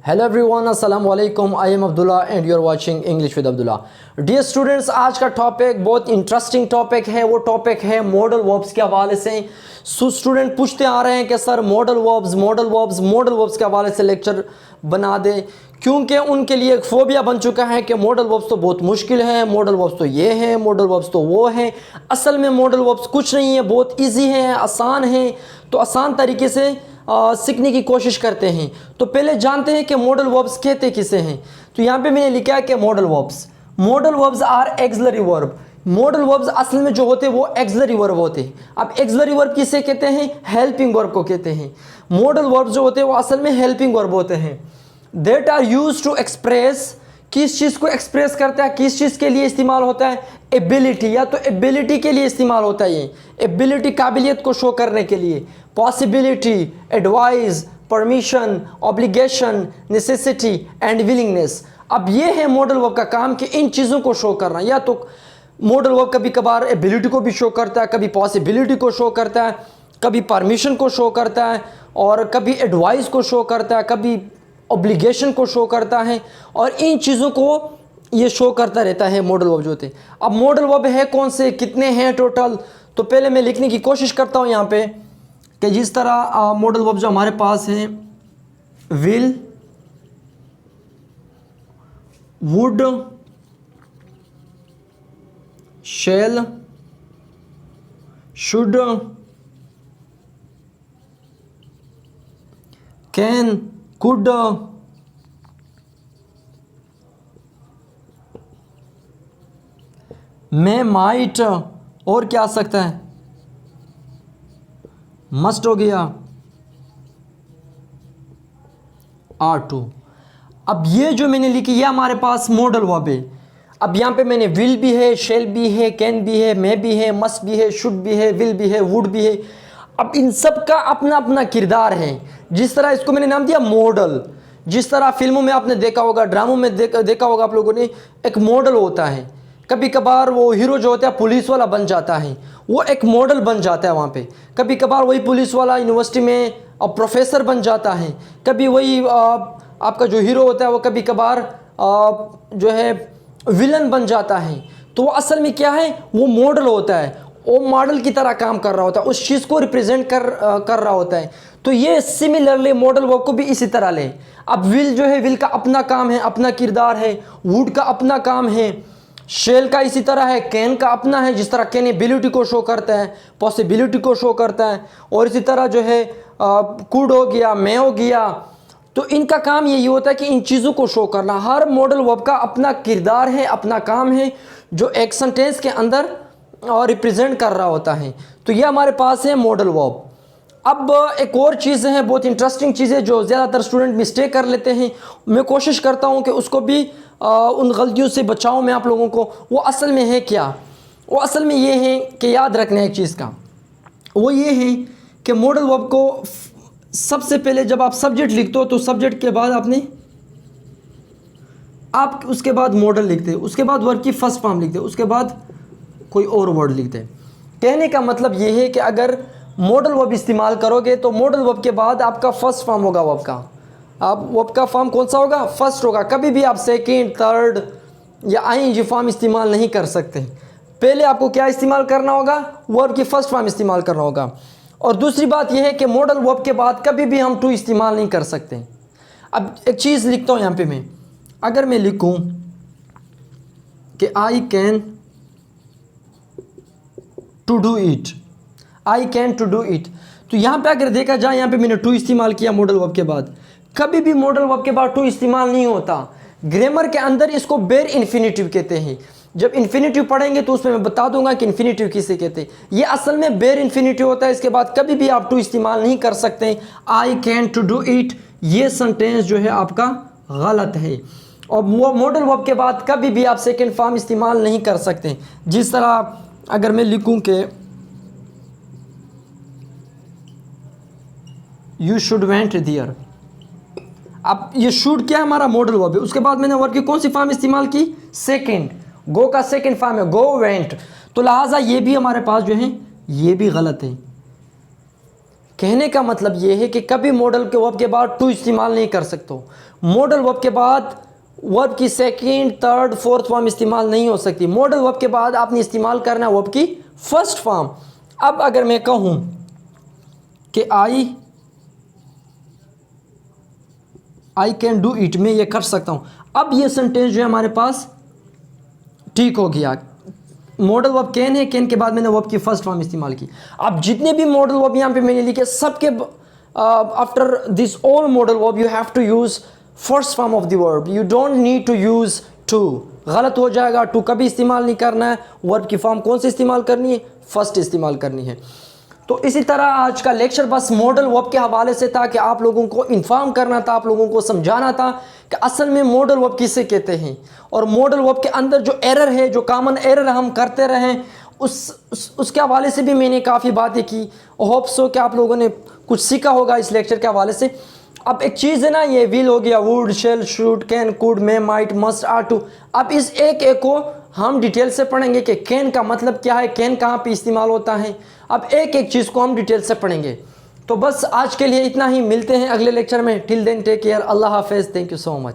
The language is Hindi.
हेलो एवरीवन, अस्सलाम वालेकुम। I am Abdullah and you are watching English with Abdullah. Dear students, आज का टॉपिक बहुत इंटरेस्टिंग टॉपिक है। वो टॉपिक है मॉडल वर्ब्स के हवाले से। स्टूडेंट पूछते आ रहे हैं कि सर मॉडल वर्ब्स के हवाले से लेक्चर बना दें, क्योंकि उनके लिए एक फोबिया बन चुका है कि मॉडल वर्ब्स तो बहुत मुश्किल है, मॉडल वर्ब्स तो ये हैं, मॉडल वर्ब्स तो वो हैं। असल में मॉडल वर्ब्स कुछ नहीं है, बहुत ईजी है, आसान है। तो आसान तरीके से सीखने की कोशिश करते हैं। तो पहले जानते हैं कि मॉडल वर्ब्स कहते किसे हैं। तो यहाँ पे मैंने लिखा है कि modal verbs are auxiliary verb. Modal verbs असल में जो होते हैं वो एक्सिलरी वर्ब होते हैं। अब एक्सिलरी वर्ब किसे कहते हैं? हेल्पिंग वर्ब को कहते हैं। मॉडल वर्ब्स जो होते हैं वो असल में हेल्पिंग वर्ब होते हैं। That are used to express, किस चीज़ को एक्सप्रेस करता है, किस चीज़ के लिए इस्तेमाल होता है? एबिलिटी, या तो एबिलिटी के लिए इस्तेमाल होता है। ये एबिलिटी काबिलियत को शो करने के लिए। Possibility, advice, permission, obligation, necessity and willingness. अब ये है मॉडल वर्ब का काम कि इन चीज़ों को शो करना। या तो मॉडल वर्ब कभी कभार एबिलिटी को भी शो करता है, कभी पॉसिबिलिटी को शो करता है, कभी परमिशन को शो करता है, और कभी एडवाइस को शो करता है, कभी ऑब्लिगेशन को शो करता है। और इन चीज़ों को ये शो करता रहता है मॉडल वर्ब जो होते हैं। अब मॉडल वर्ब है कौन से, कितने हैं टोटल? तो पहले मैं लिखने की कोशिश करता हूँ यहाँ पे कि जिस तरह मॉडल वर्ब जो हमारे पास हैं, will, would, shall, should, can, could, may, might, और क्या आ सकता है? मस्ट हो गया, आर टू। अब ये जो मैंने लिखी ये हमारे पास मॉडल वर्ब है। अब यहाँ पे मैंने विल भी है, शेल भी है, कैन भी है, मे भी है, मस्ट भी है, शुड भी है, विल भी है, वुड भी है। अब इन सब का अपना अपना किरदार है। जिस तरह इसको मैंने नाम दिया मॉडल, जिस तरह फिल्मों में आपने देखा होगा, ड्रामों में देखा होगा आप लोगों ने, एक मॉडल होता है। कभी कभार वो हीरो जो होता है पुलिस वाला बन जाता है, वो एक मॉडल बन जाता है वहाँ पे। कभी कभार वही पुलिस वाला यूनिवर्सिटी में प्रोफेसर बन जाता है। कभी वही आपका जो हीरो होता है वो कभी कभार जो है विलन बन जाता है। तो वो असल में क्या है? वो मॉडल होता है। वो मॉडल की तरह काम कर रहा होता है, उस चीज़ को रिप्रेजेंट कर रहा होता है। तो ये सिमिलरली मॉडल वर्ब को भी इसी तरह ले। अब विल जो है, विल का अपना काम है, अपना किरदार है। वुड का अपना काम है। शेल का इसी तरह है। कैन का अपना है, जिस तरह कैन एबिलिटी को शो करता है, पॉसिबिलिटी को शो करता है। और इसी तरह जो है कुड हो गया, मे हो गया। तो इनका काम यही होता है कि इन चीज़ों को शो करना। हर मॉडल वर्ब का अपना किरदार है, अपना काम है, जो एक सेंटेंस के अंदर रिप्रेजेंट कर रहा होता है। तो ये हमारे पास है मॉडल वर्ब। अब एक और चीज़ है, बहुत इंटरेस्टिंग चीज़ है, जो ज़्यादातर स्टूडेंट मिस्टेक कर लेते हैं। मैं कोशिश करता हूँ कि उसको भी उन गलतियों से बचाऊँ मैं आप लोगों को। वो असल में है क्या? वो असल में ये है कि याद रखना एक चीज़ का, वो ये है कि मॉडल वर्ब को सबसे पहले जब आप सब्जेक्ट लिखते हो तो सब्जेक्ट के बाद आप उसके बाद मॉडल लिखते हैं, उसके बाद वर्ब की फर्स्ट फॉर्म लिखते हैं, उसके बाद कोई और वर्ड लिखते हैं। कहने का मतलब ये है कि अगर मॉडल वर्ब इस्तेमाल करोगे तो मॉडल वर्ब के बाद आपका फर्स्ट फॉर्म होगा वर्ब का। अब वर्ब का फॉर्म कौन सा होगा? फर्स्ट होगा। कभी भी आप सेकंड, थर्ड या आईएनजी फॉर्म इस्तेमाल नहीं कर सकते। पहले आपको क्या इस्तेमाल करना होगा? वर्ब की फर्स्ट फॉर्म इस्तेमाल करना होगा। और दूसरी बात यह है कि मॉडल वर्ब के बाद कभी भी हम टू इस्तेमाल नहीं कर सकते। अब एक चीज़ लिखता हूँ यहाँ पे मैं, अगर मैं लिखूँ कि I can to do it, I can to do it, तो यहाँ पे अगर देखा जाए, यहाँ पे मैंने टू इस्तेमाल किया मॉडल वर्ब के बाद। कभी भी मॉडल वर्ब के बाद टू इस्तेमाल नहीं होता। ग्रामर के अंदर इसको बेर इन्फिनिटिव कहते हैं। जब इन्फिनिटिव पढ़ेंगे तो उसमें मैं बता दूंगा कि इन्फिनिटिव किसे कहते हैं। ये असल में बेर इन्फिनिटिव होता है। इसके बाद कभी भी आप टू इस्तेमाल नहीं कर सकते। I can to do it, ये सेंटेंस जो है आपका गलत है। और वो मॉडल वर्ब के बाद कभी भी आप सेकेंड फॉर्म इस्तेमाल नहीं कर सकते। जिस तरह अगर मैं लिखूं कि यू शुड वेंट देयर, अब ये शुड क्या है? हमारा मॉडल वर्ब है। उसके बाद मैंने वर्ब की कौन सी फॉर्म इस्तेमाल की? सेकेंड। गो का सेकेंड फॉर्म है, गो वेंट। तो लिहाजा ये भी हमारे पास जो है ये भी गलत है। कहने का मतलब ये है कि कभी मॉडल के वर्ब के बाद टू इस्तेमाल नहीं कर सकते। मॉडल वर्ब के बाद वर्ब की सेकंड, थर्ड, फोर्थ फॉर्म इस्तेमाल नहीं हो सकती। मॉडल वर्ब के बाद आपने इस्तेमाल करना है वर्ब की फर्स्ट फॉर्म। अब अगर मैं कहूँ कि आई कैन डू इट, मैं ये कर सकता हूँ, अब ये सेंटेंस जो है हमारे पास ठीक हो गया। मॉडल वर्ब कैन है, कैन के बाद मैंने वर्ब की फर्स्ट फॉर्म इस्तेमाल की। अब जितने भी मॉडल वर्ब यहाँ पे मैंने लिखे सबके after this all modal verb you have to use first form of the verb, you don't need to use to. गलत हो जाएगा, टू कभी इस्तेमाल नहीं करना है। वर्ब की फॉर्म कौन सी इस्तेमाल करनी है? फर्स्ट इस्तेमाल करनी है। तो इसी तरह आज का लेक्चर बस मॉडल वर्ब के हवाले से था कि आप लोगों को इन्फॉर्म करना था, आप लोगों को समझाना था कि असल में मॉडल वर्ब किसे कहते हैं, और मॉडल वर्ब के अंदर जो एरर है, जो कॉमन एरर हम करते रहें, उसके हवाले से भी मैंने काफ़ी बातें की। होप सो कि आप लोगों ने कुछ सीखा होगा इस लेक्चर के हवाले से। अब एक चीज़ है ना, ये विल हो गया, would, shall, should, can, could, may, might, must, are to. अब इस एक एक को हम डिटेल से पढ़ेंगे कि कैन का मतलब क्या है, कैन कहाँ पे इस्तेमाल होता है। अब एक एक चीज़ को हम डिटेल से पढ़ेंगे। तो बस आज के लिए इतना ही, मिलते हैं अगले लेक्चर में। टिल देन टेक केयर, अल्लाह हाफिज़, थैंक यू सो मच।